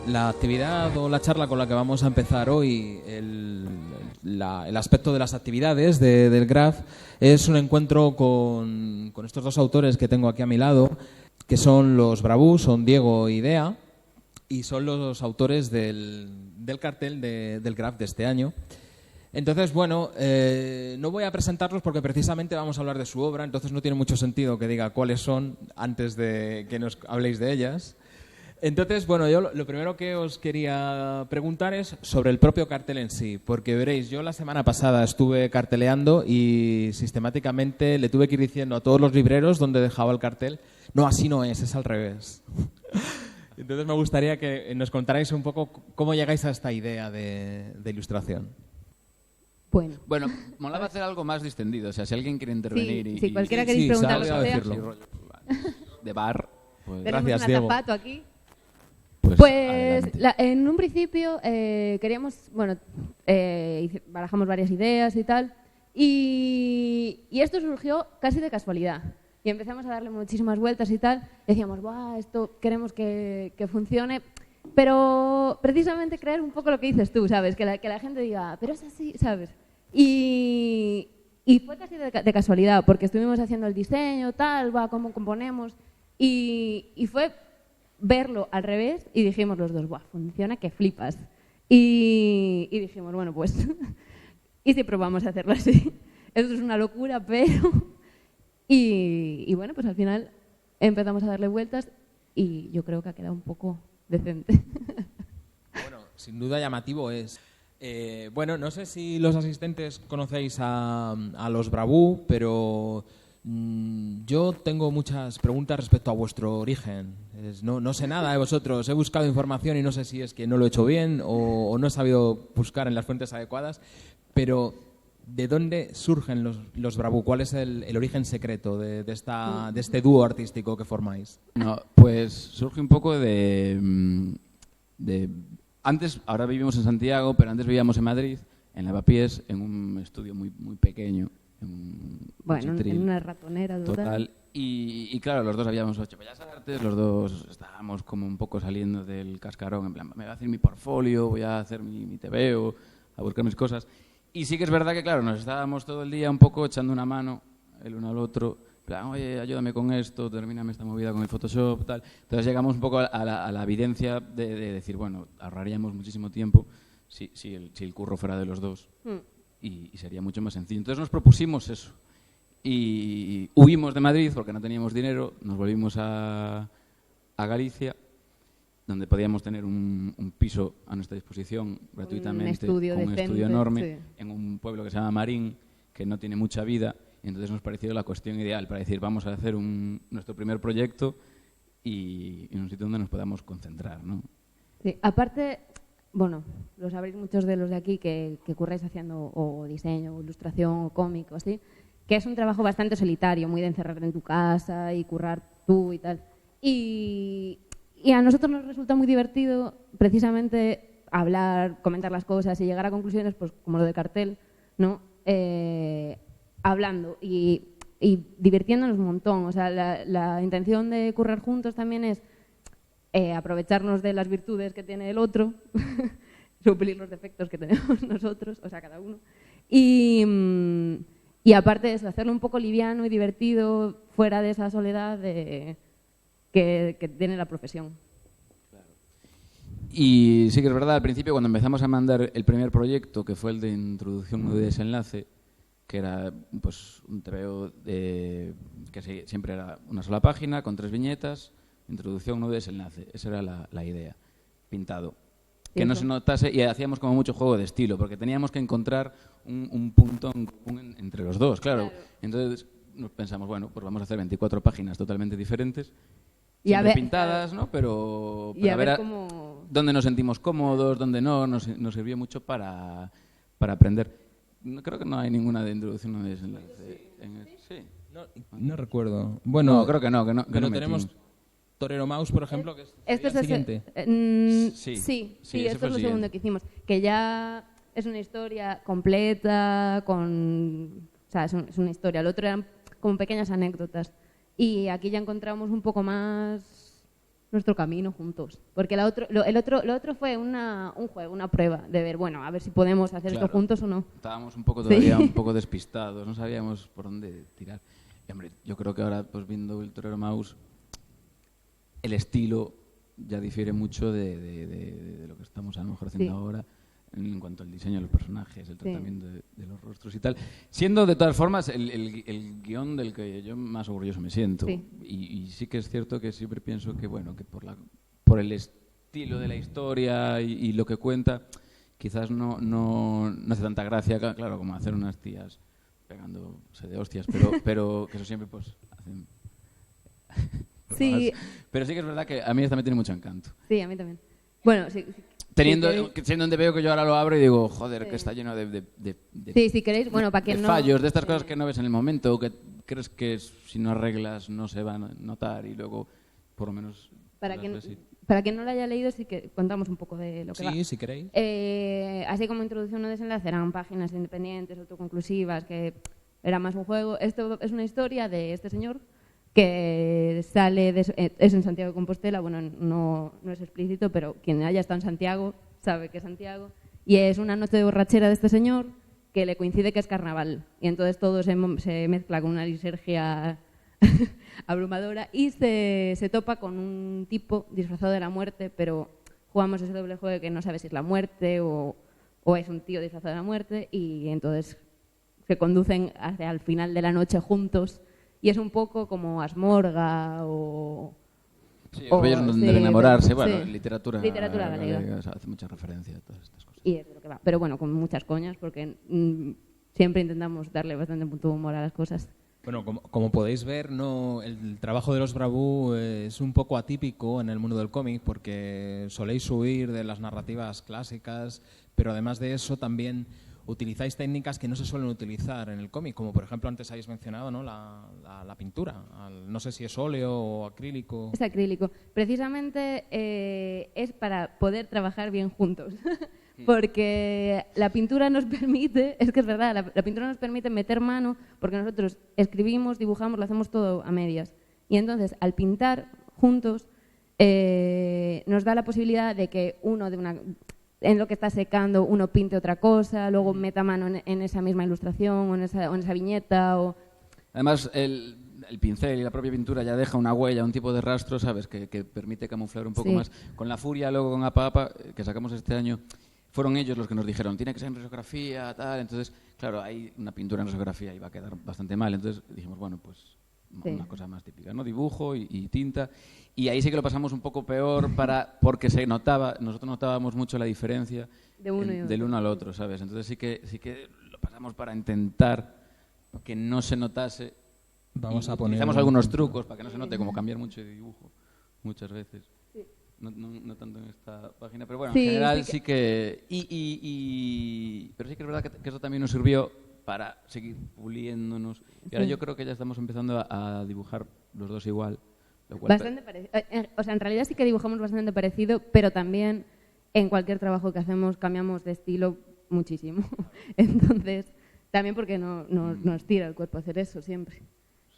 La actividad o la charla con la que vamos a empezar hoy, el aspecto de las actividades del GRAF, es un encuentro con estos dos autores que tengo aquí a mi lado, que son los Brabú, son Diego y Dea, y son los autores del cartel del GRAF de este año. Entonces, bueno, no voy a presentarlos porque precisamente vamos a hablar de su obra, entonces no tiene mucho sentido que diga cuáles son antes de que nos habléis de ellas. Entonces, bueno, yo lo primero que os quería preguntar es sobre el propio cartel en sí, porque veréis, yo la semana pasada estuve carteleando y sistemáticamente le tuve que ir diciendo a todos los libreros donde dejaba el cartel, no, así no es al revés. Entonces me gustaría que nos contarais un poco cómo llegáis a esta idea de ilustración. Bueno, molaba hacer algo más distendido, o sea, si alguien quiere intervenir sí, cualquiera queréis preguntar lo que sea. De bar, pues gracias, Diego. Zapato aquí. Pues en un principio queríamos, barajamos varias ideas y tal, y esto surgió casi de casualidad. Y empezamos a darle muchísimas vueltas y tal, y decíamos, ¡buah, esto queremos que funcione! Pero precisamente creer un poco lo que dices tú, ¿sabes? Que la gente diga, pero es así, ¿sabes? Y fue casi de casualidad, porque estuvimos haciendo el diseño, tal, cómo componemos, y fue verlo al revés y dijimos los dos, ¡buah, funciona que flipas! Y dijimos, bueno, pues, ¿y si probamos a hacerlo así? Esto es una locura, pero... Y bueno, pues al final empezamos a darle vueltas y yo creo que ha quedado un poco decente. Bueno, sin duda llamativo es. Bueno, no sé si los asistentes conocéis a los Brabú, pero yo tengo muchas preguntas respecto a vuestro origen. No sé nada de vosotros, he buscado información y no sé si es que no lo he hecho bien o no he sabido buscar en las fuentes adecuadas, pero ¿de dónde surgen los Brabú? ¿Cuál es el origen secreto de este dúo artístico que formáis? No, pues surge un poco de antes, ahora vivimos en Santiago, pero antes vivíamos en Madrid, en Lavapiés, en un estudio muy pequeño. En una ratonera total. Y claro, los dos habíamos hecho Bellas Artes, los dos estábamos como un poco saliendo del cascarón, en plan, me voy a hacer mi portfolio, voy a hacer mi TVO, a buscar mis cosas. Y sí que es verdad que, claro, nos estábamos todo el día un poco echando una mano el uno al otro, en plan, oye, ayúdame con esto, termíname esta movida con el Photoshop, tal. Entonces llegamos un poco a la evidencia de decir, bueno, ahorraríamos muchísimo tiempo si el curro fuera de los dos y sería mucho más sencillo. Entonces nos propusimos eso y huimos de Madrid porque no teníamos dinero, nos volvimos a Galicia, donde podíamos tener un piso a nuestra disposición gratuitamente, con un estudio enorme, sí, en un pueblo que se llama Marín, que no tiene mucha vida, y entonces nos pareció la cuestión ideal para decir, vamos a hacer nuestro primer proyecto y en un sitio donde nos podamos concentrar, ¿no? Sí, aparte, bueno, lo sabréis muchos de los de aquí que curráis haciendo o diseño, o ilustración, o cómic, o así, que es un trabajo bastante solitario, muy de encerrarte en tu casa y currar tú y tal. Y a nosotros nos resulta muy divertido precisamente hablar, comentar las cosas y llegar a conclusiones, pues como lo del cartel, ¿no? Hablando y divirtiéndonos un montón. O sea, la intención de currar juntos también es aprovecharnos de las virtudes que tiene el otro, suplir los defectos que tenemos nosotros, o sea, cada uno. Y aparte de eso, hacerlo un poco liviano y divertido, fuera de esa soledad que tiene la profesión. Claro. Y sí que es verdad, al principio cuando empezamos a mandar el primer proyecto, que fue el de introducción, nudo y desenlace, que era pues un TVO que siempre era una sola página con 3 viñetas, introducción, nudo y desenlace. Esa era la idea, pintado. Que no se notase, y hacíamos como mucho juego de estilo, porque teníamos que encontrar un punto en común entre los dos, claro. Entonces nos pensamos, bueno, pues vamos a hacer 24 páginas totalmente diferentes, siempre pintadas, ¿no? Pero a ver cómo... dónde nos sentimos cómodos, dónde no, nos sirvió mucho para aprender. Creo que no hay ninguna de introducción o de desenlace. Sí. No recuerdo. Bueno, no, creo que no. Pero tenemos Torero Mouse, por ejemplo, que Este es el el siguiente. Sí, ese esto fue es lo el segundo siguiente. que hicimos. Que ya es una historia completa, o sea, es una historia. El otro eran como pequeñas anécdotas. Y aquí ya encontramos un poco más nuestro camino juntos. Porque lo otro fue un juego, una prueba de ver, bueno, a ver si podemos hacer esto Claro. juntos o no. Estábamos un poco todavía un poco despistados, no sabíamos por dónde tirar. Y, hombre, yo creo que ahora, pues viendo el Torero Mouse, el estilo ya difiere mucho de lo que estamos a lo mejor haciendo Sí. ahora en cuanto al diseño de los personajes, el tratamiento de los rostros y tal. Siendo, de todas formas, el guión del que yo más orgulloso me siento. Sí. Y sí que es cierto que siempre pienso que, bueno, que por el estilo de la historia y lo que cuenta, quizás no hace tanta gracia, claro, como hacer unas tías pegándose de hostias, pero que eso siempre pues hacen... Sí, Pero sí que es verdad que a mí esta me tiene mucho encanto. sí, a mí también. Bueno, sí. Siendo donde veo que yo ahora lo abro y digo, joder, Sí. que está lleno de Sí, si queréis, bueno, para de quien no... fallos, de estas cosas Sí. que no ves en el momento, o que crees que si no arreglas no se van a notar y luego, por lo menos... Para las quien, ves y- para quien no lo haya leído, sí que contamos un poco de lo que va. Sí, si queréis. Así como introducción o desenlace, eran páginas independientes, autoconclusivas, que era más un juego. Esto es una historia de este señor que es en Santiago de Compostela, bueno, no es explícito, pero quien haya estado en Santiago sabe que es Santiago. Y es una noche de borrachera de este señor que le coincide que es carnaval. Y entonces todo se mezcla con una lisergia abrumadora y se topa con un tipo disfrazado de la muerte, pero jugamos ese doble juego de que no sabes si es la muerte o es un tío disfrazado de la muerte, y entonces se conducen hacia el final de la noche juntos y es un poco como Asmorga o... Sí, o- los bellos no sí, deben enamorarse, sí. bueno, literatura Galega. o sea, hace mucha referencia a todas estas cosas. Y es de lo que va. Pero bueno, con muchas coñas, porque siempre intentamos darle bastante punto de humor a las cosas. Bueno, como podéis ver, no, el trabajo de los Bravú es un poco atípico en el mundo del cómic porque soléis huir de las narrativas clásicas, pero además de eso también utilizáis técnicas que no se suelen utilizar en el cómic, como por ejemplo antes habéis mencionado, ¿no? la pintura. No sé si es óleo o acrílico. Es acrílico. Precisamente es para poder trabajar bien juntos. Porque la pintura nos permite, es que es verdad, la pintura nos permite meter mano, porque nosotros escribimos, dibujamos, lo hacemos todo a medias. Y entonces, al pintar juntos, nos da la posibilidad de que uno en lo que está secando, uno pinte otra cosa, luego meta mano en esa misma ilustración o en esa viñeta. Además, el pincel y la propia pintura ya deja una huella, un tipo de rastro, ¿sabes?, que permite camuflar un poco Sí. más. Con la Furia, luego con Apa Apa, que sacamos este año, fueron ellos los que nos dijeron, tiene que ser en risografía, tal. Entonces, claro, hay una pintura en risografía y va a quedar bastante mal. Entonces dijimos, bueno, pues Sí. una cosa más típica, ¿no? Dibujo y tinta. Y ahí sí que lo pasamos un poco peor porque nosotros notábamos mucho la diferencia De uno y otro. del uno al otro, ¿sabes? Entonces sí que lo pasamos para intentar que no se notase. Vamos Y a poner utilizamos un algunos ejemplo. trucos para que no se note, como cambiar mucho de dibujo muchas veces. No tanto en esta página, pero bueno, Sí, en general sí sí que... Pero sí que es verdad que eso también nos sirvió para seguir puliéndonos. Y ahora Sí. yo creo que ya estamos empezando a dibujar los dos igual. Lo cual Bastante parecido. O sea, en realidad sí que dibujamos bastante parecido, pero también en cualquier trabajo que hacemos cambiamos de estilo muchísimo. Entonces, también porque nos tira el cuerpo hacer eso siempre.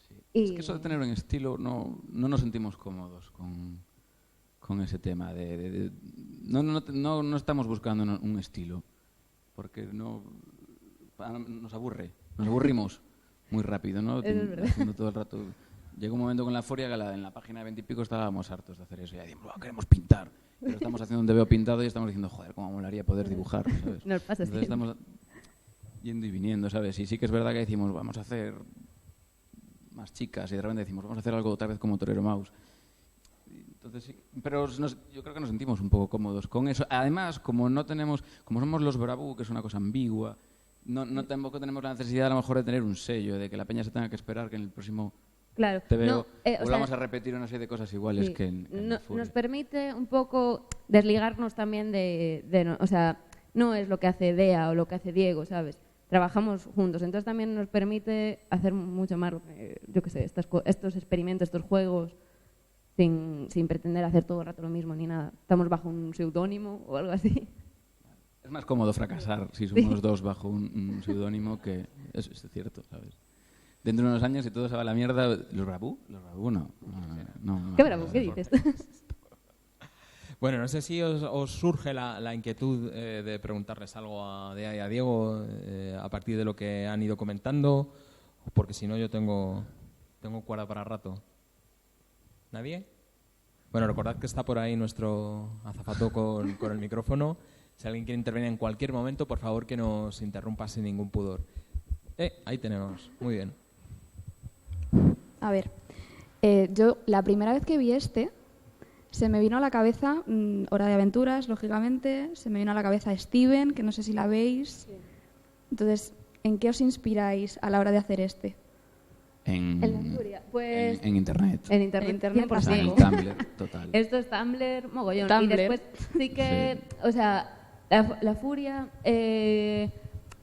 sí. Y- Es que eso de tener un estilo no nos sentimos cómodos con ese tema. No estamos buscando un estilo, porque nos aburrimos muy rápido, ¿no? Eso es verdad. Haciendo todo el rato. Llegó un momento con la Furia que en la página de 20 y pico estábamos hartos de hacer eso. Y ya decimos, queremos pintar. Pero estamos haciendo un veo pintado y estamos diciendo, joder, cómo molaría poder dibujar, ¿sabes? Nos pasa Entonces siempre. estamos yendo y viniendo, ¿sabes? Y sí que es verdad que decimos, vamos a hacer más chicas, y de repente decimos, vamos a hacer algo otra vez como Torero Mouse. Entonces sí, pero yo creo que nos sentimos un poco cómodos con eso. Además, como somos los Bravú, que es una cosa ambigua, tampoco tenemos la necesidad a lo mejor de tener un sello, de que la peña se tenga que esperar que en el próximo Claro. TVO No, o volvamos sea, a repetir una serie de cosas iguales sí, que en no- Furia. nos permite un poco desligarnos también o sea, no es lo que hace Dea o lo que hace Diego, ¿sabes? Trabajamos juntos, entonces también nos permite hacer mucho más, yo qué sé, estos experimentos, estos juegos sin pretender hacer todo el rato lo mismo ni nada. Estamos bajo un seudónimo o algo así. Es más cómodo fracasar si somos dos bajo un seudónimo que... Es cierto, ¿sabes? Dentro de unos años, si todo se va a la mierda... ¿Los Brabú? Los Brabú no. ¿Qué Brabú? ¿Qué dices? Bueno, no sé si os surge la inquietud de preguntarles algo a Dea y a Diego a partir de lo que han ido comentando, porque si no yo tengo cuerda para rato. ¿Nadie? Bueno, recordad que está por ahí nuestro azafato con el micrófono. Si alguien quiere intervenir en cualquier momento, por favor que nos interrumpa sin ningún pudor. Ahí tenemos. Muy bien. A ver, yo la primera vez que vi se me vino a la cabeza Hora de Aventuras, lógicamente, se me vino a la cabeza Steven, que no sé si la veis. Sí. Entonces, ¿en qué os inspiráis a la hora de hacer En la furia, pues... En Internet. En Internet, o sea, en Tumblr, total. Esto es Tumblr, mogollón. Tumblr. Y después sí que, o sea, la furia,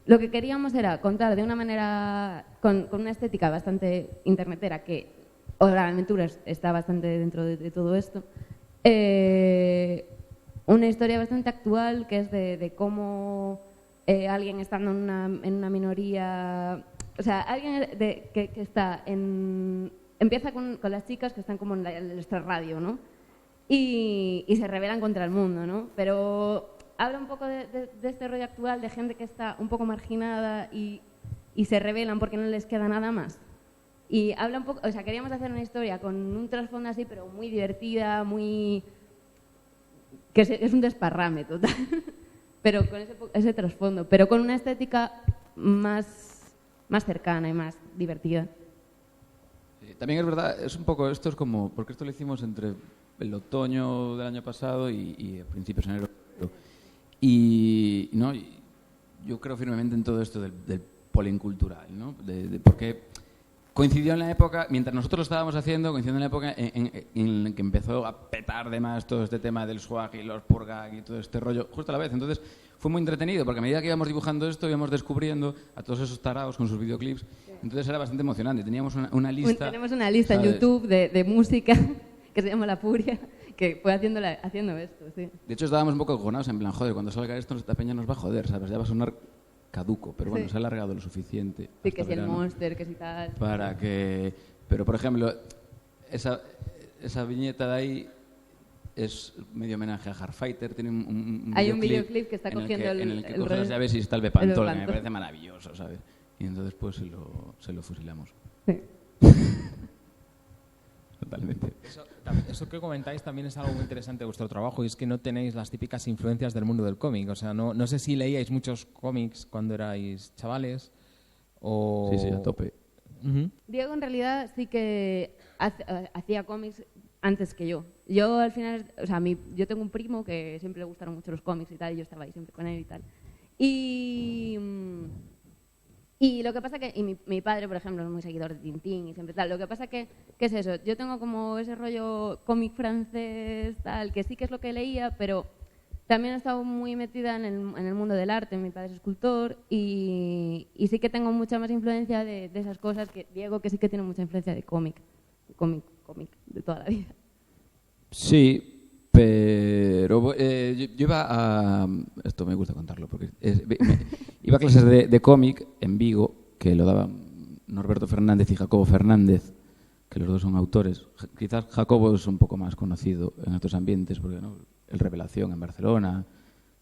lo que queríamos era contar de una manera, con una estética bastante internetera, que Hora de Aventuras está bastante dentro de todo esto, una historia bastante actual, que es de cómo alguien estando en una minoría... O sea, alguien que está empieza con las chicas que están como en el extrarradio, ¿no? Y se rebelan contra el mundo, ¿no? Pero habla un poco de este rollo actual de gente que está un poco marginada y se rebelan porque no les queda nada más. Y habla un poco, o sea, queríamos hacer una historia con un trasfondo así, pero muy divertida, que es un desparrame total, pero con ese trasfondo, pero con una estética más cercana y más divertida. También es verdad, es un poco, esto es como, porque esto lo hicimos entre el otoño del año pasado y principios de enero. Y no, yo creo firmemente en todo esto del polincultural, ¿no? Porque coincidió en la época, mientras nosotros lo estábamos haciendo, coincidió en la época en la que empezó a petar de más todo este tema del swag y los purgag y todo este rollo, justo a la vez. Entonces fue muy entretenido, porque a medida que íbamos dibujando esto, íbamos descubriendo a todos esos tarados con sus videoclips. Entonces era bastante emocionante. Teníamos una lista... Tenemos una lista, ¿sabes?, en YouTube de música que se llama La Furia, que fue haciendo esto, sí. De hecho, estábamos un poco cojonados, en plan, joder, cuando salga esto, esta peña nos va a joder, ¿sabes? Ya va a sonar caduco, pero bueno, sí, se ha alargado lo suficiente. Sí, que si el Monster, que si tal... Para que... Pero, por ejemplo, esa viñeta de ahí es medio homenaje a Hardfighter. Tiene hay un videoclip que está cogiendo en el que coge las llaves y está el Bepantol, que me parece maravilloso, ¿sabes? Y entonces pues se lo fusilamos. Sí. Totalmente. Eso que comentáis también es algo muy interesante de vuestro trabajo, y es que no tenéis las típicas influencias del mundo del cómic. O sea, no sé si leíais muchos cómics cuando erais chavales o... Sí, a tope. Uh-huh. Diego en realidad sí que hacía cómics antes que yo. Yo al final, o sea, yo tengo un primo que siempre le gustaron mucho los cómics y tal, y yo estaba ahí siempre con él y tal. Y lo que pasa que, mi padre, por ejemplo, es muy seguidor de Tintín y siempre tal. Lo que pasa que, ¿qué es eso? Yo tengo como ese rollo cómic francés, tal, que sí que es lo que leía, pero también he estado muy metida en el mundo del arte. Mi padre es escultor y sí que tengo mucha más influencia de esas cosas que Diego, que sí que tiene mucha influencia de cómic, de toda la vida. Sí, pero yo iba a... Esto me gusta contarlo, porque iba a clases de cómic en Vigo, que lo daban Norberto Fernández y Jacobo Fernández, que los dos son autores. Quizás Jacobo es un poco más conocido en estos ambientes, porque ¿no? El Revelación en Barcelona,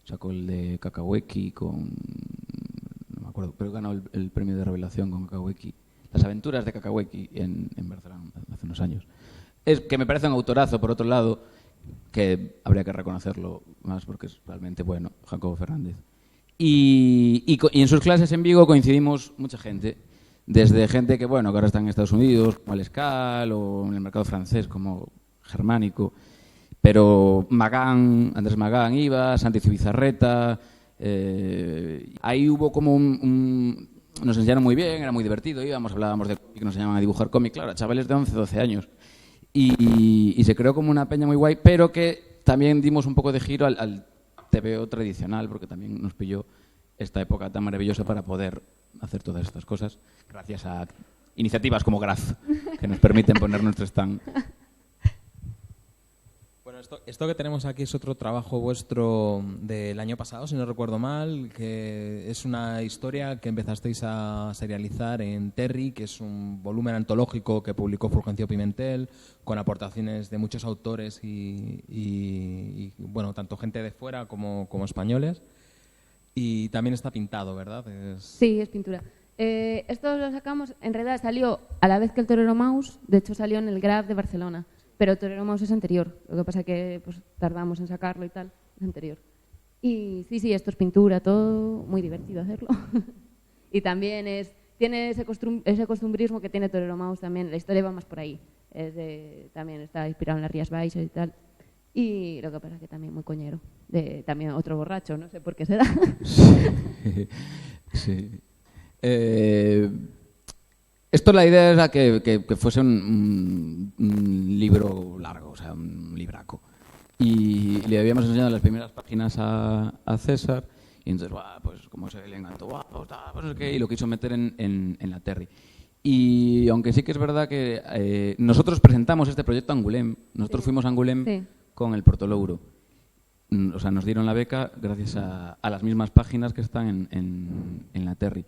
sacó el de Kakaweki con... no me acuerdo, pero ganó el premio de Revelación con Kakaweki. Las aventuras de Kakaweki en Barcelona hace unos años. Es que me parece un autorazo, por otro lado, que habría que reconocerlo más porque es realmente bueno, Jacobo Fernández. Y en sus clases en Vigo coincidimos mucha gente, desde gente que, bueno, que ahora está en Estados Unidos, como Alescal, o en el mercado francés, como Germánico, pero Andrés Magán iba, Santi Zubizarreta, ahí hubo como nos enseñaron muy bien, era muy divertido, hablábamos de cómic, nos enseñaban a dibujar cómic, claro, chavales de 11, 12 años. Y se creó como una peña muy guay, pero que también dimos un poco de giro al TVO tradicional, porque también nos pilló esta época tan maravillosa para poder hacer todas estas cosas, gracias a iniciativas como Graf, que nos permiten poner nuestro stand. Bueno, esto que tenemos aquí es otro trabajo vuestro del año pasado, si no recuerdo mal, que es una historia que empezasteis a serializar en Terry, que es un volumen antológico que publicó Fulgencio Pimentel, con aportaciones de muchos autores y, bueno, tanto gente de fuera como españoles. Y también está pintado, ¿verdad? Sí, es pintura. Esto lo sacamos, en realidad salió a la vez que el Torero Mouse, de hecho salió en el Graf de Barcelona. Pero Torero Mouse es anterior, lo que pasa es que pues, tardamos en sacarlo y tal, es anterior. Y sí, esto es pintura, todo muy divertido hacerlo. Y también tiene ese costumbrismo que tiene Torero Mouse también, la historia va más por ahí. También está inspirado en las Rías Baixas y tal. Y lo que pasa es que también muy coñero. También otro borracho, no sé por qué será. Sí. Esto la idea era que fuese un libro largo, o sea, un libraco. Y le habíamos enseñado las primeras páginas a César, y entonces, pues como se le encantó, pues no sé qué, y lo quiso meter en la Terry. Y aunque sí que es verdad que nosotros presentamos este proyecto a Angulem, nosotros fuimos a Angulem con el Portolouro. O sea, nos dieron la beca gracias a las mismas páginas que están en la Terry.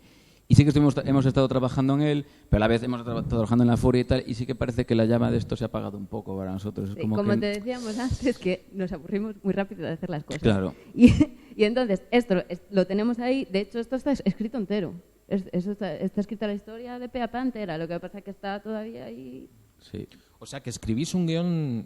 Y sí que hemos estado trabajando en él, pero a la vez hemos estado trabajando en la Furia y tal, y sí que parece que la llama de esto se ha apagado un poco para nosotros. Es como te decíamos antes, que nos aburrimos muy rápido de hacer las cosas. Claro. Y entonces, esto lo tenemos ahí, de hecho esto está escrito entero. Está escrita la historia de pe a pa entera, lo que pasa es que está todavía ahí. Sí. O sea, que escribís un guión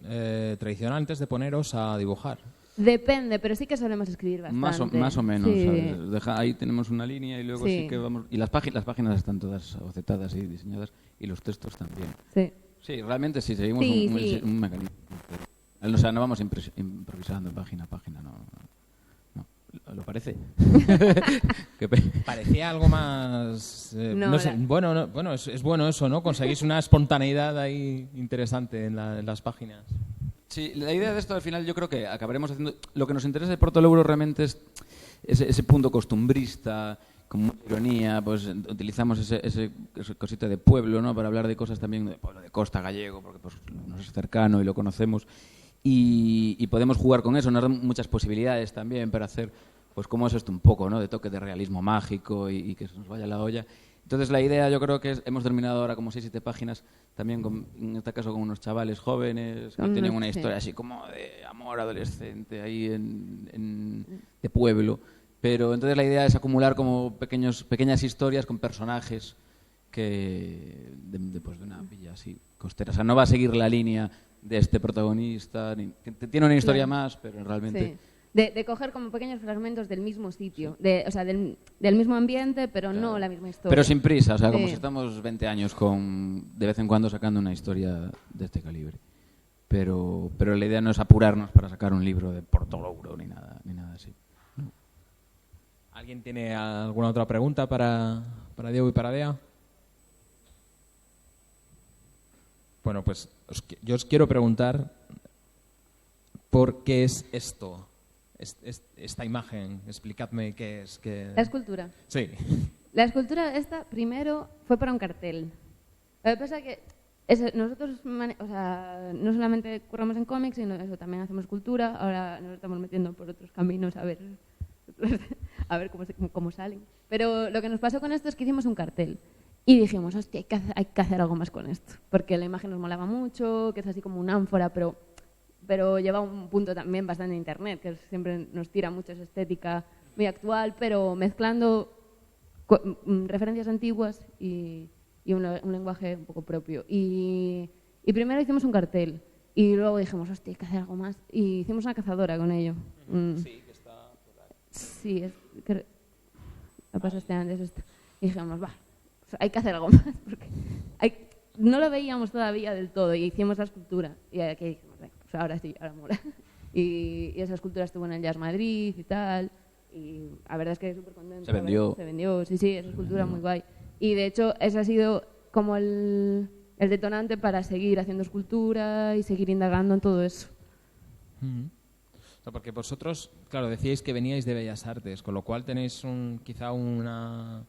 tradicional antes de poneros a dibujar. Depende, pero sí que solemos escribir bastante. Más o menos. Sí. Ahí tenemos una línea y luego sí que vamos... Y las páginas están todas bocetadas y diseñadas, y los textos también. Sí. Sí, realmente sí, seguimos un mecanismo. O sea, no vamos improvisando página a página, no. ¿Lo parece? Parecía algo más... no sé, bueno, es bueno eso, ¿no? Conseguís una espontaneidad ahí interesante en las páginas. Sí, la idea de esto al final yo creo que acabaremos haciendo... Lo que nos interesa de Portolouro realmente es ese punto costumbrista, con mucha ironía, pues utilizamos ese cosita de pueblo, ¿no? Para hablar de cosas también de pueblo de Costa Gallego, porque pues nos es cercano y lo conocemos. Y podemos jugar con eso, nos dan muchas posibilidades también para hacer, pues como es esto un poco, ¿no? De toque de realismo mágico y que se nos vaya la olla. Entonces la idea yo creo que hemos terminado ahora como 6-7 páginas, también en este caso con unos chavales jóvenes que tienen una historia así como de amor adolescente ahí de pueblo. Pero entonces la idea es acumular como pequeñas historias con personajes que de una villa así costera. O sea, no va a seguir la línea de este protagonista, que tiene una historia más, pero realmente... Sí. De coger como pequeños fragmentos del mismo sitio, o sea, del mismo ambiente, pero no la misma historia. Pero sin prisa, o sea, como si estamos 20 años de vez en cuando sacando una historia de este calibre. Pero la idea no es apurarnos para sacar un libro de Portolouro ni nada así. No. ¿Alguien tiene alguna otra pregunta para Diego y para Dea? Bueno, pues yo os quiero preguntar por qué es esto. Esta imagen, explicadme qué es. La escultura. Sí. La escultura esta primero fue para un cartel. Lo que pasa es que nosotros no solamente curramos en cómics, sino eso, también hacemos escultura. Ahora nos estamos metiendo por otros caminos a ver cómo salen. Pero lo que nos pasó con esto es que hicimos un cartel y dijimos, hostia, hay que hacer algo más con esto, porque la imagen nos molaba mucho, que es así como una ánfora, pero lleva un punto también bastante de internet, que siempre nos tira mucho esa estética muy actual, pero mezclando referencias antiguas y un lenguaje un poco propio. Y primero hicimos un cartel y luego dijimos, hostia, hay que hacer algo más. Y hicimos una cazadora con ello. Sí, que está por ahí. Sí, lo pasaste antes esto. Y dijimos, hay que hacer algo más, porque no lo veíamos todavía del todo y hicimos la escultura. Y aquí dijimos, pues ahora sí, ahora mola. Y esa escultura estuvo en el Jazz Madrid y tal. Y la verdad es que súper contento. Se vendió. Sí, esa escultura muy guay. Y de hecho, ese ha sido como el detonante para seguir haciendo escultura y seguir indagando en todo eso. Porque vosotros, claro, decíais que veníais de Bellas Artes, con lo cual tenéis quizá una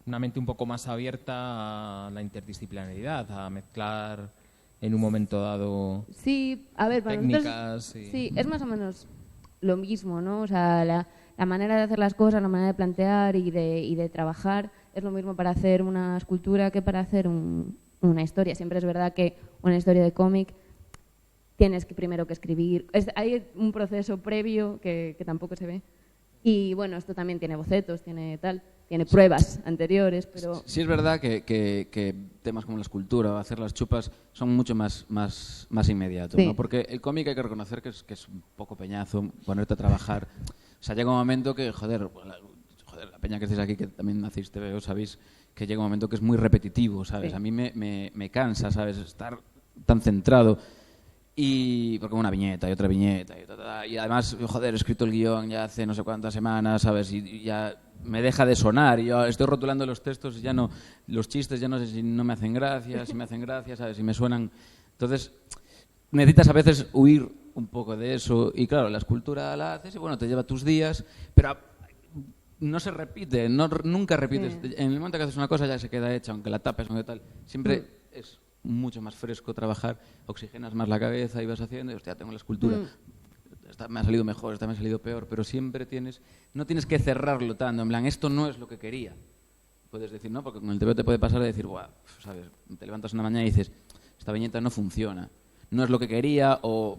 mente un poco más abierta a la interdisciplinaridad, a mezclar en un momento dado Sí, a ver, para técnicas. nosotros, sí, es más o menos lo mismo, ¿no? O sea, la manera de hacer las cosas, la manera de plantear y de trabajar es lo mismo para hacer una escultura que para hacer una historia. Siempre es verdad que una historia de cómic tienes que primero que escribir. Hay un proceso previo que tampoco se ve. Y bueno, esto también tiene bocetos, tiene pruebas anteriores, pero... Sí es verdad que temas como la escultura o hacer las chupas son mucho más inmediatos, Sí. ¿no? Porque el cómic hay que reconocer que es un poco peñazo ponerte a trabajar. O sea, llega un momento que, joder, la peña que estáis aquí, que también hacéis TVO, sabéis que llega un momento que es muy repetitivo, ¿sabes? Sí. A mí me cansa, ¿sabes? Estar tan centrado. Y porque una viñeta y otra viñeta y además, joder, he escrito el guión ya hace no sé cuántas semanas, ¿sabes? Y ya me deja de sonar y yo estoy rotulando los textos y ya no, los chistes ya no sé si no me hacen gracia, si me hacen gracia, ¿sabes? Si me suenan. Entonces, necesitas a veces huir un poco de eso y claro, la escultura la haces y bueno, te lleva tus días, pero no se repite, nunca repites. Sí. En el momento que haces una cosa ya se queda hecha, aunque la tapes, aunque tal. Siempre es mucho más fresco trabajar, oxigenas más la cabeza y vas haciendo, y hostia, tengo la escultura. Esta me ha salido mejor, esta me ha salido peor, pero siempre no tienes que cerrarlo tanto, en plan, esto no es lo que quería. Puedes decir, no, porque con el TV te puede pasar de decir, guau, ¿sabes? Te levantas una mañana y dices, esta viñeta no funciona, no es lo que quería o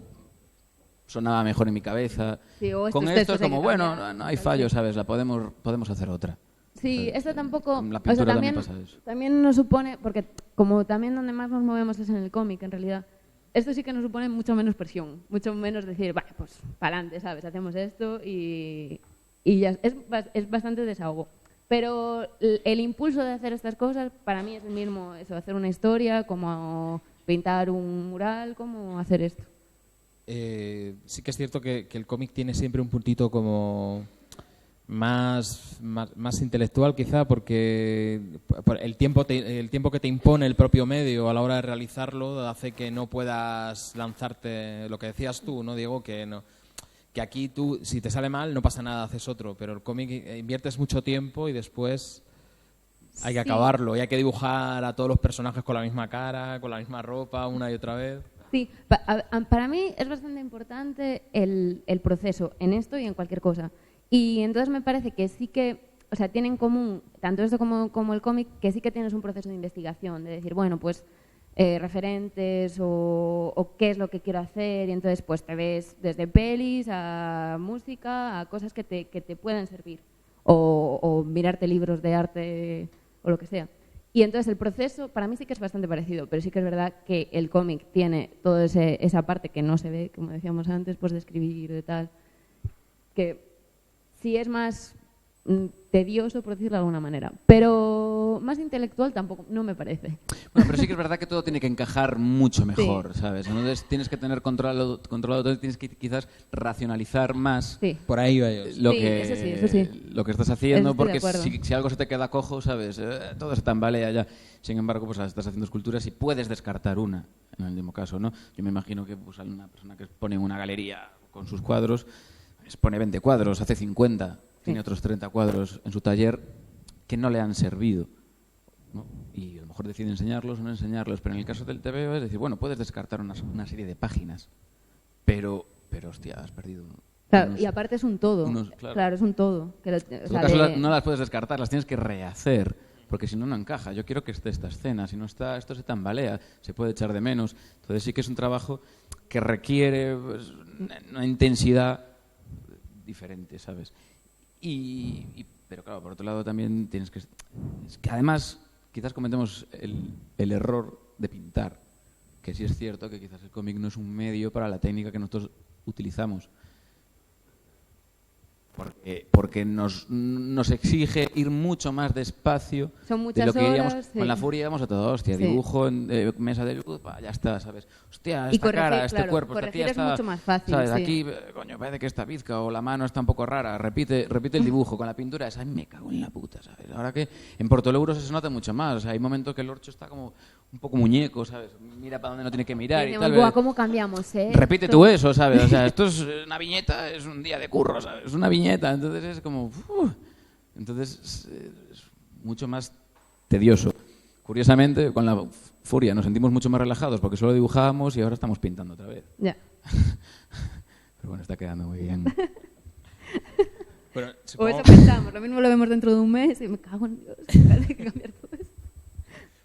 sonaba mejor en mi cabeza. Sí, o con estos esto es textos hay como, que bueno, cambiar. no hay fallo, ¿sabes? La podemos hacer otra. Sí, esto tampoco... En la o sea, pintura también también pasa eso. también nos supone... Porque como también donde más nos movemos es en el cómic, en realidad, esto sí que nos supone mucho menos presión, mucho menos decir, vale, pues para adelante, ¿sabes? Hacemos esto y ya. Es bastante desahogo. Pero el impulso de hacer estas cosas para mí es el mismo, eso, hacer una historia, como pintar un mural, como hacer esto. Sí que es cierto que el cómic tiene siempre un puntito como más intelectual quizá, porque el tiempo que te impone el propio medio a la hora de realizarlo hace que no puedas lanzarte, lo que decías tú, ¿no, Diego? Que aquí tú, si te sale mal, no pasa nada, haces otro, pero el cómic inviertes mucho tiempo y después hay que Sí. acabarlo y hay que dibujar a todos los personajes con la misma cara, con la misma ropa, una y otra vez. Sí, para mí es bastante importante el proceso en esto y en cualquier cosa. Y entonces me parece que sí que, o sea, tiene en común, tanto esto como el cómic, que sí que tienes un proceso de investigación, de decir, bueno, pues referentes o qué es lo que quiero hacer, y entonces pues te ves desde pelis a música, a cosas que te pueden servir, o mirarte libros de arte o lo que sea. Y entonces el proceso para mí sí que es bastante parecido, pero sí que es verdad que el cómic tiene toda esa parte que no se ve, como decíamos antes, pues de escribir, de tal, que sí es más tedioso, por decirlo de alguna manera, pero más intelectual tampoco, no me parece. Bueno, pero sí que es verdad que todo tiene que encajar mucho mejor, ¿sabes? Entonces tienes que tener controlado todo, tienes que quizás racionalizar más Sí. Por ahí va yo. lo, Sí, que, eso sí. lo que estás haciendo, Estoy de porque acuerdo. si algo se te queda cojo, ¿sabes? Todo se tambalea ya. Sin embargo, pues estás haciendo esculturas y puedes descartar una, en el mismo caso, ¿no? Yo me imagino que pues, hay una persona que expone en una galería con sus cuadros, expone 20 cuadros, hace 50, tiene otros 30 cuadros en su taller que no le han servido, ¿no? Y a lo mejor decide enseñarlos o no enseñarlos, pero en el caso del TVO es decir, bueno, puedes descartar una serie de páginas, pero hostia, has perdido. Claro, y aparte es un todo. Claro. Claro, es un todo. Que En todo caso, no las puedes descartar, las tienes que rehacer, porque si no, no encaja. Yo quiero que esté esta escena, si no está, esto se tambalea, se puede echar de menos. Entonces sí que es un trabajo que requiere pues, una intensidad diferente, ¿sabes? Pero claro, por otro lado también tienes que... Es que además quizás cometemos el error de pintar, que sí es cierto que quizás el cómic no es un medio para la técnica que nosotros utilizamos. Porque nos exige ir mucho más despacio Son de muchas lo que iríamos. horas, sí. Con la furia íbamos a todo, hostia, Sí. dibujo en mesa de luz, ya está, ¿sabes? Hostia, Y esta corregir, cara, este claro, cuerpo, esta corregir tía es está... mucho más fácil, ¿sabes? sí. Aquí, coño, parece que está bizca o la mano está un poco rara, repite el dibujo. Con la pintura es, ay, me cago en la puta, ¿sabes? Ahora que en Portolouros se nota mucho más, o sea, hay momentos que el orcho está como un poco muñeco, ¿sabes? Mira para donde no tiene que mirar y Decíamos, tal. "Buah, ¿cómo cambiamos, eh?". Repite tú eso, ¿sabes? O sea, esto es una viñeta, es un día de curro, ¿sabes? Es una viñeta, entonces es como... Entonces es mucho más tedioso. curiosamente, con la furia nos sentimos mucho más relajados porque solo dibujábamos y ahora estamos pintando otra vez. Ya. Pero bueno, está quedando muy bien. Bueno, O supongo- eso pensamos, lo mismo lo vemos dentro de un mes y me cago en Dios, hay que cambiar todo esto.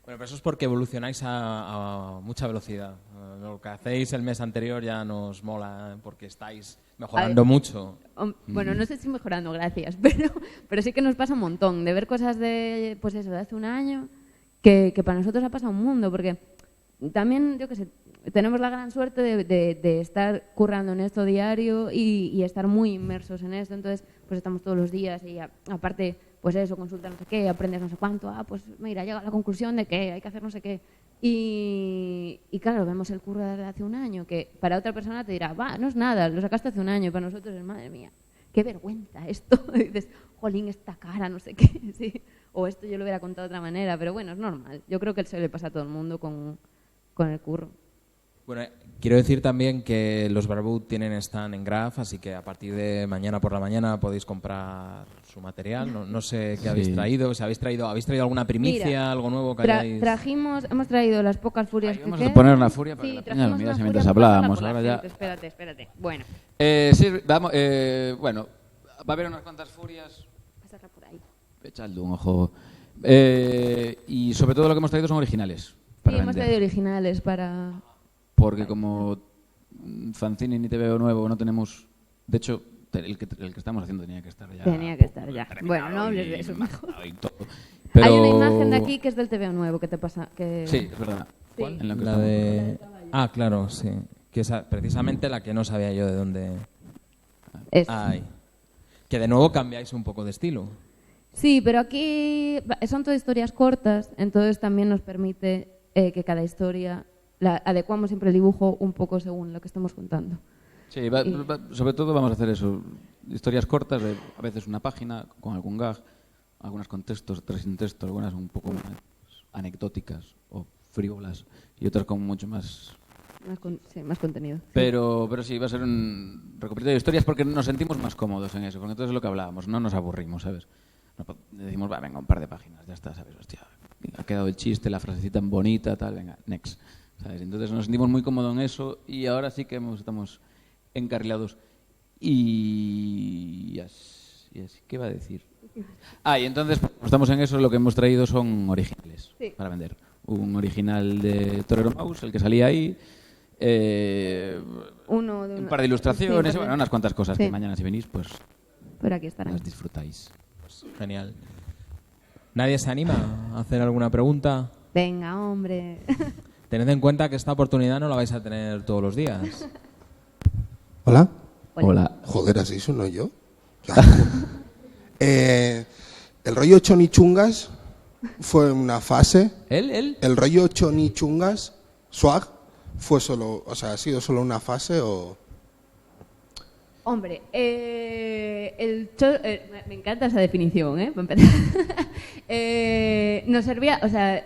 Bueno, pero eso es porque evolucionáis a mucha velocidad. Lo que hacéis el mes anterior ya nos mola porque estáis mejorando mucho. Bueno, no sé si mejorando, gracias, pero sí que nos pasa un montón de ver cosas de, pues eso, de hace un año, que para nosotros ha pasado un mundo, porque también, yo qué sé, tenemos la gran suerte de estar currando en esto diario y estar muy inmersos en esto, entonces pues estamos todos los días y aparte, pues eso, consulta no sé qué, aprendes no sé cuánto, pues mira, llega a la conclusión de que hay que hacer no sé qué. Y claro, vemos el curro de hace un año, que para otra persona te dirá, va, no es nada, lo sacaste hace un año, y para nosotros es, madre mía, qué vergüenza esto. Y dices, jolín, esta cara, no sé qué, sí. O esto yo lo hubiera contado de otra manera, pero bueno, es normal. Yo creo que se le pasa a todo el mundo con el curro. Bueno, quiero decir también que los Barboot tienen stand en Graph, así que a partir de mañana por la mañana podéis comprar su material. No sé qué habéis traído, si habéis traído alguna primicia, Mira, algo nuevo que hayáis... hemos traído las pocas furias que Vamos quedan. a poner una furia para Sí, que la peña trajimos lo mirase una mientras furia para hablábamos. pasarla Ahora por la ya... gente. Espérate. Bueno, sí, vamos, bueno, va a haber unas cuantas furias. pasarla por ahí. Echadle un ojo. Y sobre todo lo que hemos traído son originales. Sí, Para hemos vender. traído originales para... Porque como fanzine ni TVO nuevo no tenemos... De hecho, el que estamos haciendo tenía que estar ya... Tenía que estar ya. terminado Bueno, no hables y de eso, mejor. mandado y todo. Pero... Hay una imagen de aquí que es del TVO nuevo, que te pasa... Que... Sí, es verdad. Sí. En lo que La estamos. de... Ah, claro, sí. Que esa, precisamente la que no sabía yo de dónde... Es. Ay. Que de nuevo cambiáis un poco de estilo. Sí, pero aquí son todas historias cortas, entonces también nos permite que cada historia adecuamos siempre el dibujo un poco según lo que estemos contando. Sí, sobre todo vamos a hacer eso. Historias cortas, a veces una página con algún gag, algunas con textos, otras sin texto, algunas un poco más anecdóticas o frívolas y otras con mucho más... Más contenido. Pero sí, va a ser un recopilatorio de historias porque nos sentimos más cómodos en eso, porque entonces es lo que hablábamos, no nos aburrimos, ¿sabes? Decimos, va, venga, un par de páginas, ya está, ¿sabes? Hostia, ha quedado el chiste, la frasecita tan bonita, tal, venga, next. ¿Sabes? Entonces nos sentimos muy cómodos en eso y ahora sí que estamos encarrilados. Y así, ¿qué iba a decir? Y entonces, como estamos en eso, lo que hemos traído son originales Sí. para vender. Un original de Torero Mouse, el que salía ahí, un par de ilustraciones, Sí, bueno, unas cuantas cosas sí. que mañana si venís, pues Pero aquí estarán. las disfrutáis. Genial. ¿Nadie se anima a hacer alguna pregunta? Venga, hombre. Tened en cuenta que esta oportunidad no la vais a tener todos los días. Hola. Hola. Joder, así sono yo. El rollo chonichungas fue una fase. ¿Él? El rollo chonichungas, swag, fue solo, o sea, ha sido solo una fase o... Hombre, me encanta esa definición, para empezar.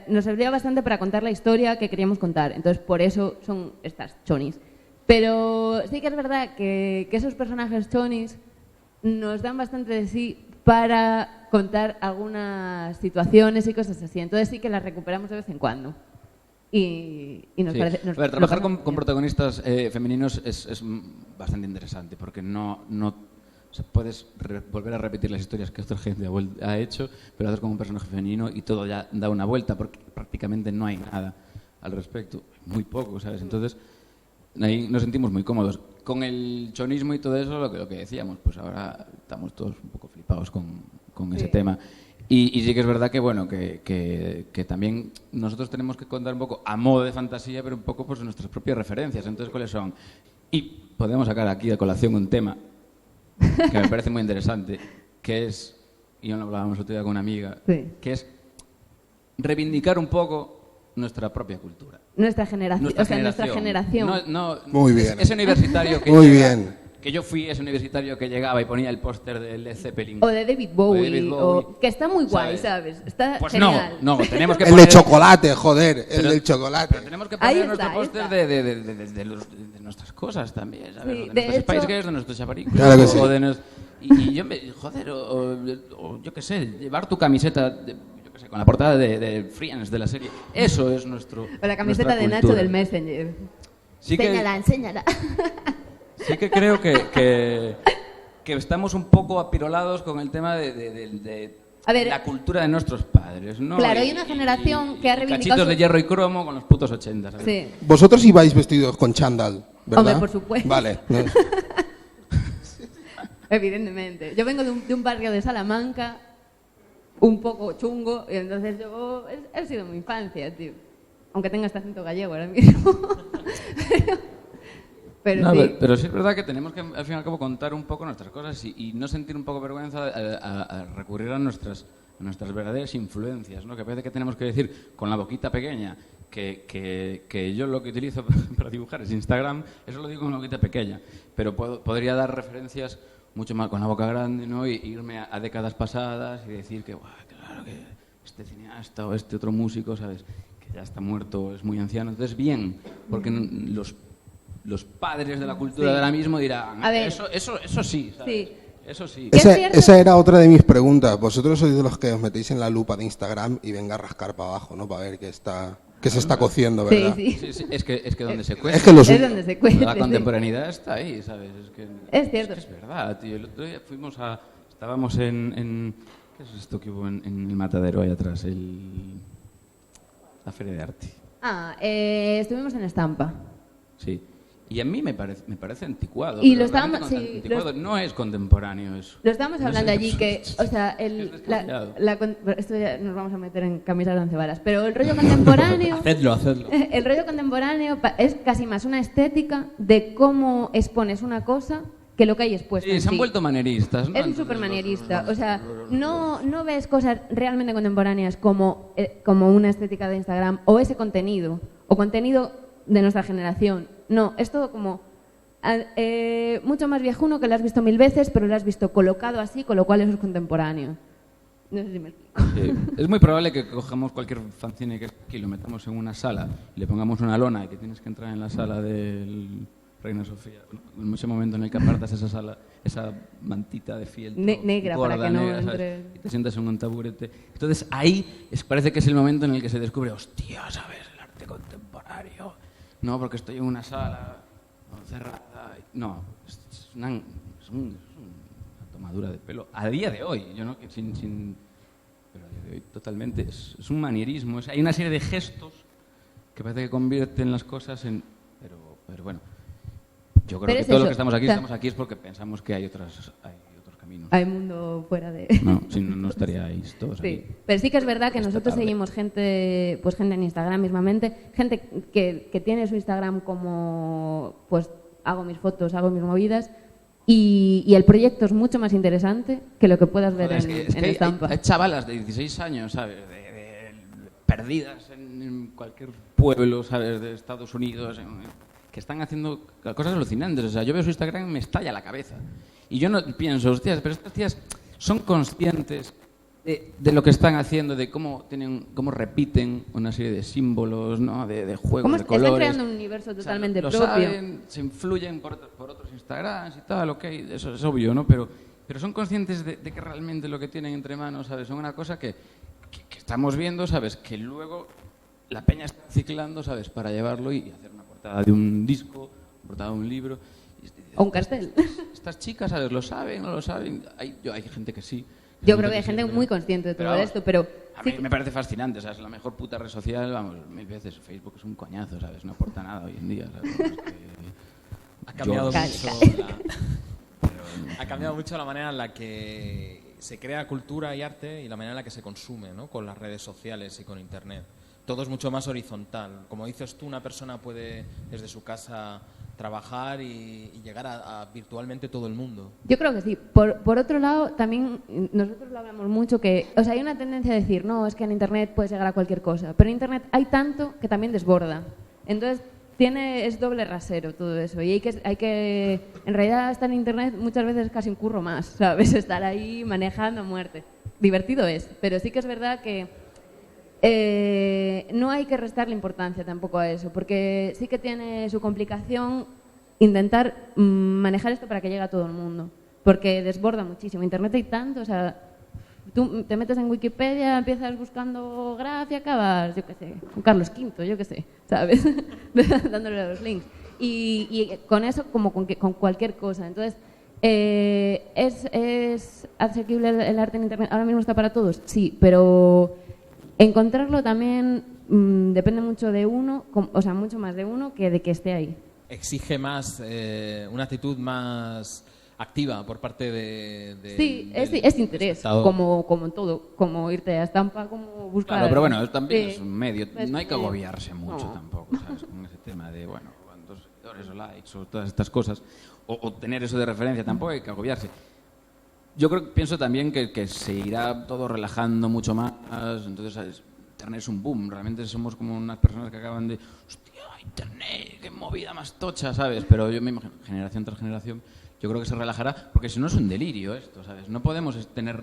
Nos servía bastante para contar la historia que queríamos contar, entonces por eso son estas chonis. Pero sí que es verdad que esos personajes chonis nos dan bastante de sí para contar algunas situaciones y cosas así, entonces sí que las recuperamos de vez en cuando. Y nos Sí. parece... A ver, trabajar con protagonistas femeninos es bastante interesante porque no o sea, puedes volver a repetir las historias que otra gente ha hecho, pero hacer con un personaje femenino y todo ya da una vuelta porque prácticamente no hay nada al respecto, muy poco, ¿sabes? Entonces ahí nos sentimos muy cómodos. Con el chonismo y todo eso, lo que decíamos, pues ahora estamos todos un poco flipados con ese tema. Y sí que es verdad que bueno que también nosotros tenemos que contar un poco a modo de fantasía, pero un poco pues nuestras propias referencias. Entonces, ¿cuáles son? Y podemos sacar aquí a colación un tema que me parece muy interesante, que es, y lo hablábamos otro día con una amiga, Sí. que es reivindicar un poco nuestra propia cultura. Nuestra generación. Nuestra generación. Muy bien. Ese universitario que Muy llega- bien. Que yo fui ese universitario que llegaba y ponía el póster de Led Zeppelin. O de David Bowie, O de David Bowie. que está muy guay, ¿sabes? Está Pues genial. no, tenemos que El poner... de chocolate, joder, el Pero- del chocolate. Pero tenemos que Ahí poner está, nuestro ahí póster está. de nuestras cosas también, ¿sabes? Sí, de de nuestros Spice hecho- Girls, de nuestros chaparicos. Claro que sí. Y yo me... Joder, o yo qué sé, llevar tu camiseta... yo qué qué sé, con la portada de Friends, de la serie. Eso es nuestro. O la camiseta nuestra de Nacho cultura. del Messenger. Sí que, Enséñala. sí que creo que estamos un poco apirolados con el tema de A ver, la cultura de nuestros padres, ¿no? Claro, hay una generación que ha reivindicado cachitos su- de hierro y cromo con los putos 80, ¿sabes? Sí. Vosotros ibais vestidos con chándal, ¿verdad? Hombre, por supuesto. Vale. Evidentemente. Yo vengo de un barrio de Salamanca un poco chungo y entonces yo... He sido mi infancia, tío. Aunque tenga este acento gallego ahora mismo. pero No, sí. pero sí es verdad que tenemos que, al fin y al cabo, contar un poco nuestras cosas y no sentir un poco vergüenza a recurrir a nuestras verdaderas influencias, ¿no? Que parece que tenemos que decir con la boquita pequeña que yo lo que utilizo para dibujar es Instagram, eso lo digo con la boquita pequeña, pero podría dar referencias mucho más con la boca grande, ¿no? Y irme a décadas pasadas y decir que, "Buah, claro, que este cineasta o este otro músico, ¿sabes?, que ya está muerto, es muy anciano". Entonces, bien, porque los padres de la cultura Sí. de ahora mismo dirán, A ver. eso sí, ¿sabes? Sí. Eso sí. ¿Qué es cierto? Esa era otra de mis preguntas. Vosotros sois de los que os metéis en la lupa de Instagram y venga a rascar para abajo, ¿no? Para ver qué se está cociendo, Sí, ¿verdad? sí. Sí, sí, es que donde se cuece, Es que los... Es donde se cuece. la sí. contemporaneidad está ahí, ¿sabes? Es cierto. Es verdad, tío. El otro día estábamos en ¿qué es esto que hubo en el Matadero ahí atrás? La Feria de Arte. Estuvimos en Estampa. Sí. Y a mí me parece anticuado. Y pero lo estábamos- realmente sí, anticuado. No es contemporáneo eso. Lo estábamos No hablando sé, allí que, o sea, es descabellado. esto ya nos vamos a meter en camisas de 11 varas, pero el rollo contemporáneo, Hacedlo. el rollo contemporáneo es casi más una estética de cómo expones una cosa que lo que hay expuesto. Sí, en se han sí. vuelto manieristas, ¿no? Es un Entonces, súper manierista. O sea, no ves cosas realmente contemporáneas como una estética de Instagram o ese contenido, o contenido de nuestra generación. No, es todo como mucho más viejuno que lo has visto 1000 veces, pero lo has visto colocado así, con lo cual eso es contemporáneo. No sé si me explico. Sí. Es muy probable que cojamos cualquier fanzine que aquí, lo metamos en una sala, le pongamos una lona y que tienes que entrar en la sala del Reina Sofía. En ese momento en el que apartas esa sala, esa mantita de fieltro negra gorda, para que no negra, ¿sabes? entre. Y te sientas en un taburete. Entonces ahí parece que es el momento en el que se descubre, hostia, ¿sabes? El arte contemporáneo. No, porque estoy en una sala cerrada. No, es una tomadura de pelo. A día de hoy, yo no, pero a día de hoy totalmente. Es un manierismo. Hay una serie de gestos que parece que convierten las cosas en... Pero bueno, yo creo Pero que es todos los eso, que estamos aquí, o sea- estamos aquí es porque pensamos que hay otros caminos. Hay mundo fuera de... No, si no, no estaríais todos Sí, aquí. pero sí que es verdad que Esta nosotros tarde. seguimos gente en Instagram mismamente, gente que tiene su Instagram como, pues hago mis fotos, hago mis movidas, y el proyecto es mucho más interesante que lo que puedas ver Joder, es en que Estampa. hay chavalas de 16 años, ¿sabes? Perdidas en cualquier pueblo, ¿sabes? De Estados Unidos, que están haciendo cosas alucinantes. O sea, yo veo su Instagram y me estalla la cabeza. Y yo no pienso, hostias, pero estas tías son conscientes de lo que están haciendo, de cómo repiten una serie de símbolos, ¿no? De juegos, ¿Cómo de están colores. creando un universo O sea, totalmente lo propio? saben, se influyen por otros Instagrams y tal, ok, eso es obvio, ¿no? Pero son conscientes de que realmente lo que tienen entre manos, ¿sabes? Son una cosa que estamos viendo, ¿sabes? Que luego la peña está ciclando, ¿sabes? Para llevarlo y hacer una portada de un disco, una portada de un libro. O un cartel. Estas chicas, ¿sabes? ¿Lo saben? ¿No lo saben? Hay gente que sí. Yo creo que hay sí, gente pero- muy consciente de todo vamos, esto, pero... A sí mí me parece fascinante, o sea, es la mejor puta red social, vamos, 1000 veces. Facebook es un coñazo, ¿sabes? No aporta nada hoy en día, ¿sabes? Es que- Ha cambiado Yo- mucho ha cambiado mucho la manera en la que se crea cultura y arte y la manera en la que se consume, ¿no? Con las redes sociales y con Internet. Todo es mucho más horizontal. Como dices tú, una persona puede desde su casa trabajar y llegar a virtualmente todo el mundo. Yo creo que sí. Por otro lado, también nosotros lo hablamos mucho que, o sea, hay una tendencia a decir, no, es que en Internet puedes llegar a cualquier cosa, pero en Internet hay tanto que también desborda. Entonces, es doble rasero todo eso y hay que en realidad estar en Internet muchas veces es casi un curro más, ¿sabes? Estar ahí manejando a muerte. Divertido es, pero sí que es verdad que no hay que restarle importancia tampoco a eso, porque sí que tiene su complicación intentar manejar esto para que llegue a todo el mundo, porque desborda muchísimo. Internet hay tanto, o sea, Tú te metes en Wikipedia, empiezas buscando Graph y acabas, yo qué sé, con Carlos V, yo qué sé, ¿sabes? Dándole los links. Y con eso, como con cualquier cosa. Entonces, ¿es asequible el arte en Internet? ¿Ahora mismo está para todos? Sí, pero encontrarlo también depende mucho de uno, o sea, mucho más de uno que de que esté ahí. Exige más, una actitud más activa por parte Sí, es interés, como en todo, como irte a Estampa, como buscar... Claro, pero bueno, también es un medio, no hay que agobiarse mucho tampoco, ¿sabes? Con ese tema de, bueno, cuántos seguidores o likes o todas estas cosas, o tener eso de referencia, tampoco hay que agobiarse. Yo pienso también que se irá todo relajando mucho más, entonces, ¿sabes? Internet es un boom, realmente somos como unas personas que acaban de, hostia, Internet, qué movida más tocha, ¿sabes? Pero yo me imagino, generación tras generación, yo creo que se relajará, porque si no es un delirio esto, ¿sabes? No podemos tener...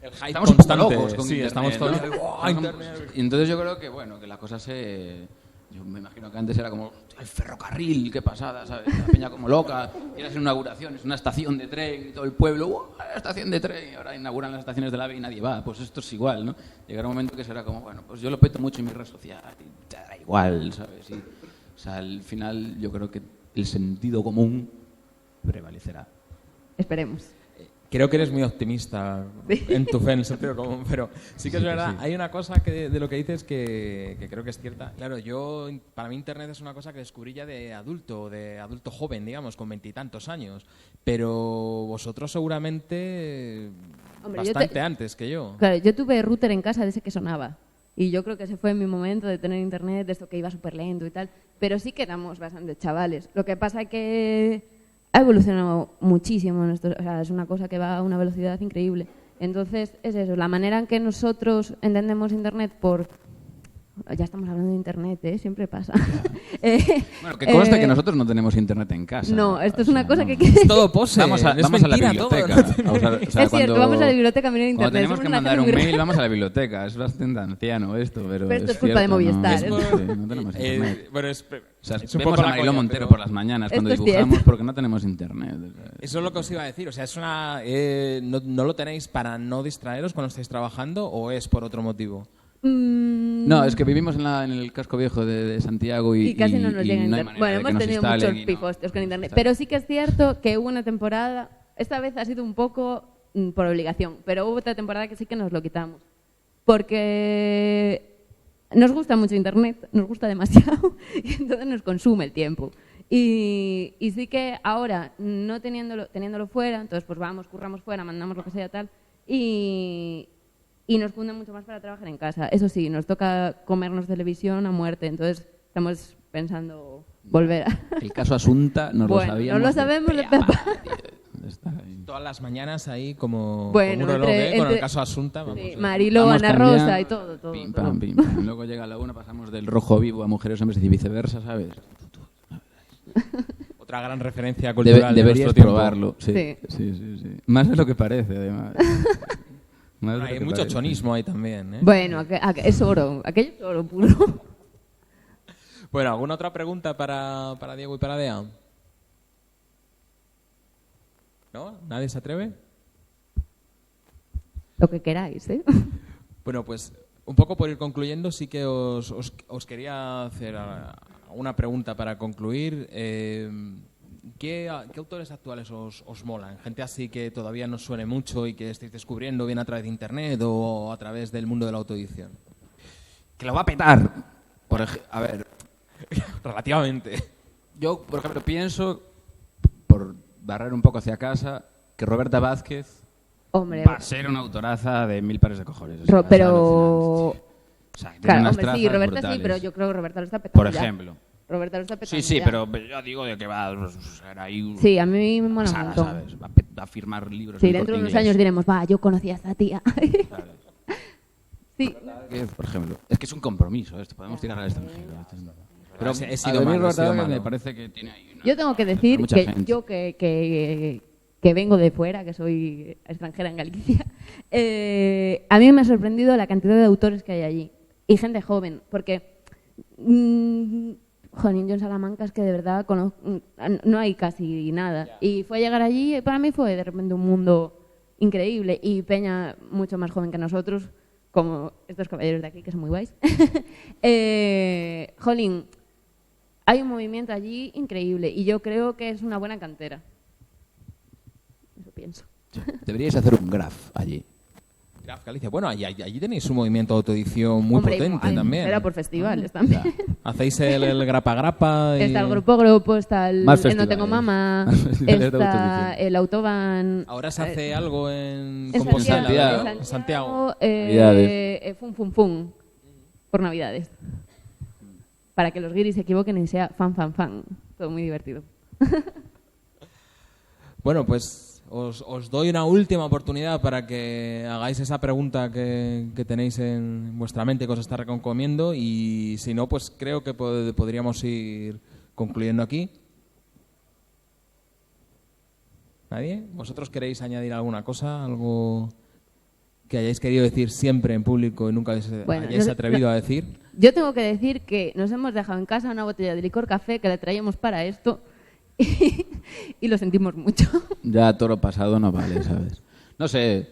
El hype estamos constante. un poco locos con sí, Internet, estamos todos... ¿no? ¡Oh, Internet! Y entonces yo creo que, bueno, que la cosa se... Yo me imagino que antes era como el ferrocarril, qué pasada, ¿sabes? La peña como loca, era una inauguración, es una estación de tren y todo el pueblo, estación de tren, y ahora inauguran las estaciones del AVE y nadie va. Pues esto es igual, ¿no? Llegará un momento que será como, bueno, pues yo lo peto mucho en mi red social y te da igual, ¿sabes? O sea, al final yo creo que el sentido común prevalecerá. Esperemos. Creo que eres muy optimista en tu fe en el sentido común, pero sí que es verdad, hay una cosa de lo que dices que creo que es cierta. Claro, para mí Internet es una cosa que descubrí ya de adulto joven, digamos, con 20 y tantos años, pero vosotros seguramente bastante antes que yo. Claro, yo tuve router en casa de ese que sonaba. Y yo creo que ese fue mi momento de tener internet, de esto que iba súper lento y tal. Pero sí que éramos bastante chavales. Lo que pasa es que ha evolucionado muchísimo. O sea, es una cosa que va a una velocidad increíble. Entonces, es eso. La manera en que nosotros entendemos internet Ya estamos hablando de internet, ¿eh? Siempre pasa. Bueno, que conste que nosotros no tenemos internet en casa. No, esto es una cosa que... Es todo pose. Vamos a la biblioteca. Es cierto, vamos a la biblioteca a mirar internet. Cuando tenemos que mandar un mail, vamos a la biblioteca. Es bastante anciano esto, pero esto es cierto, culpa de Movistar. No, no tenemos internet. Bueno, O sea, es un vemos poco a la Mariló coña, Montero pero- por las mañanas cuando Esto es dibujamos cierto. porque no tenemos internet. Eso es lo que os iba a decir. O sea, ¿no lo tenéis para no distraeros cuando estáis trabajando o es por otro motivo? No, es que vivimos en el casco viejo de Santiago y casi no nos llega no hay internet. manera Bueno, de que hemos nos tenido instalen muchos y no. pifostios con internet. Pero sí que es cierto que hubo una temporada, esta vez ha sido un poco por obligación, pero hubo otra temporada que sí que nos lo quitamos. Porque nos gusta mucho internet, nos gusta demasiado y entonces nos consume el tiempo. Y sí que ahora, no teniéndolo fuera, entonces pues vamos, curramos fuera, mandamos lo que sea tal, y nos funde mucho más para trabajar en casa. Eso sí, nos toca comernos televisión a muerte, entonces estamos pensando volver a... El caso Asunta nos Bueno, lo sabíamos. no lo sabemos de pe a pepa. pa, tío, de estar ahí. Todas las mañanas ahí como, Bueno, como un reloj, con el entre- caso Asunta. Vamos, Sí, Mariló, Vamos Ana cambiando, Rosa y todo. Pim, pam, pim, pam. Luego llega la una, pasamos del rojo vivo a mujeres, hombres y viceversa, ¿sabes? Otra gran referencia cultural de Deberías nuestro tiempo. probarlo. Sí. Sí. Sí. Más de lo que parece, además. Más de lo Hay que mucho parece. chonismo ahí también, ¿eh? Bueno, es oro, aquello es oro puro. Bueno, ¿alguna otra pregunta para Diego y para Dea? ¿No? ¿Nadie se atreve? Lo que queráis, ¿eh? Bueno, pues un poco por ir concluyendo, sí que os quería hacer una pregunta para concluir. ¿Qué autores actuales os molan? Gente así que todavía no suene mucho y que estéis descubriendo bien a través de internet o a través del mundo de la autoedición. Que lo va a petar. A ver, Relativamente. yo, por ejemplo, pienso, por barrer un poco hacia casa, que Roberta Vázquez Hombre, va a ser una autoraza de 1000 pares de cojones. O sea, pero... o sea, tiene Claro, unas hombre, sí, trazas Roberta sí, brutales. pero yo creo que Roberta lo está petando Por ya. ejemplo. Roberta lo está petando Sí, ya. pero yo digo de que va a ser ahí... Sí, a mí me mola un pasada, montón. ¿sabes? Va a firmar libros. Sí, en dentro de Corte unos años Inglés. diremos, va, yo conocí a esta tía. Sí. Que, por ejemplo, es que es un compromiso esto, podemos tirar al extranjero. Pero He sido a mí malo, he Roberta sido Vázquez malo. me parece que tiene ahí una... Yo tengo que decir mucha que gente. yo que vengo de fuera, que soy extranjera en Galicia, a mí me ha sorprendido la cantidad de autores que hay allí. Y gente joven, porque Jolín, yo en Salamanca es que de verdad no hay casi nada. Y fue a llegar allí, para mí fue de repente un mundo increíble, y peña mucho más joven que nosotros, como estos caballeros de aquí, que son muy guays. Jolín, hay un movimiento allí increíble y yo creo que es una buena cantera. Eso pienso. Deberíais hacer un graf allí. Graf Galicia. Bueno, allí tenéis un movimiento de autoedición muy Hombre, potente también. Era por festivales también. Hacéis el grapa grapa. Y... Está el grupo, está el Más No Tengo Mamá, Más festivales de está autoedición. el Autobahn. Ahora se hace algo en En Compostela, Santiago. ¿no? En Santiago. Navidades. Fum, por Navidades. Para que los guiris se equivoquen y sea fan. Todo muy divertido. Bueno, pues os doy una última oportunidad para que hagáis esa pregunta que tenéis en vuestra mente, que os está recomiendo, y si no, pues creo que podríamos ir concluyendo aquí. ¿Nadie? ¿Vosotros queréis añadir alguna cosa? ¿Algo que hayáis querido decir siempre en público y nunca hayáis atrevido a decir? Yo tengo que decir que nos hemos dejado en casa una botella de licor café que la traíamos para esto y lo sentimos mucho. Ya toro pasado no vale, ¿sabes? No sé,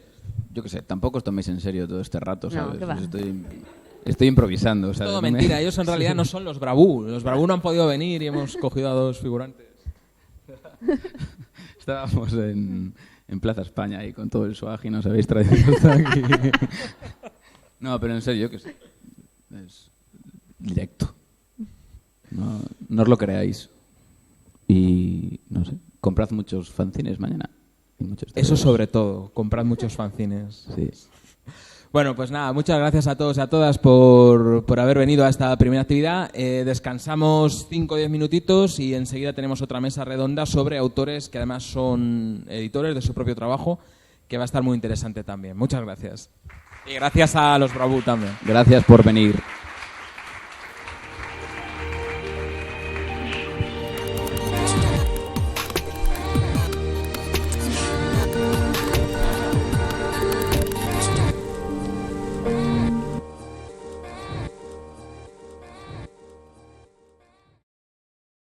yo qué sé, tampoco os toméis en serio todo este rato, ¿sabes? No, ¿qué va? Estoy improvisando, ¿sabes? Todo mentira, ellos en realidad no son los Bravú. Los Bravú no han podido venir y hemos cogido a dos figurantes. Estábamos en Plaza España y con todo el swag y nos habéis traído hasta aquí. No, pero en serio, que es directo. No os lo creáis. Y, no sé, comprad muchos fanzines mañana. Y muchos Eso sobre todo, comprad muchos fanzines. Sí. Bueno, pues nada, muchas gracias a todos y a todas por haber venido a esta primera actividad. Descansamos 5 o 10 minutitos y enseguida tenemos otra mesa redonda sobre autores que además son editores de su propio trabajo, que va a estar muy interesante también. Muchas gracias. Y gracias a los Bravú también. Gracias por venir.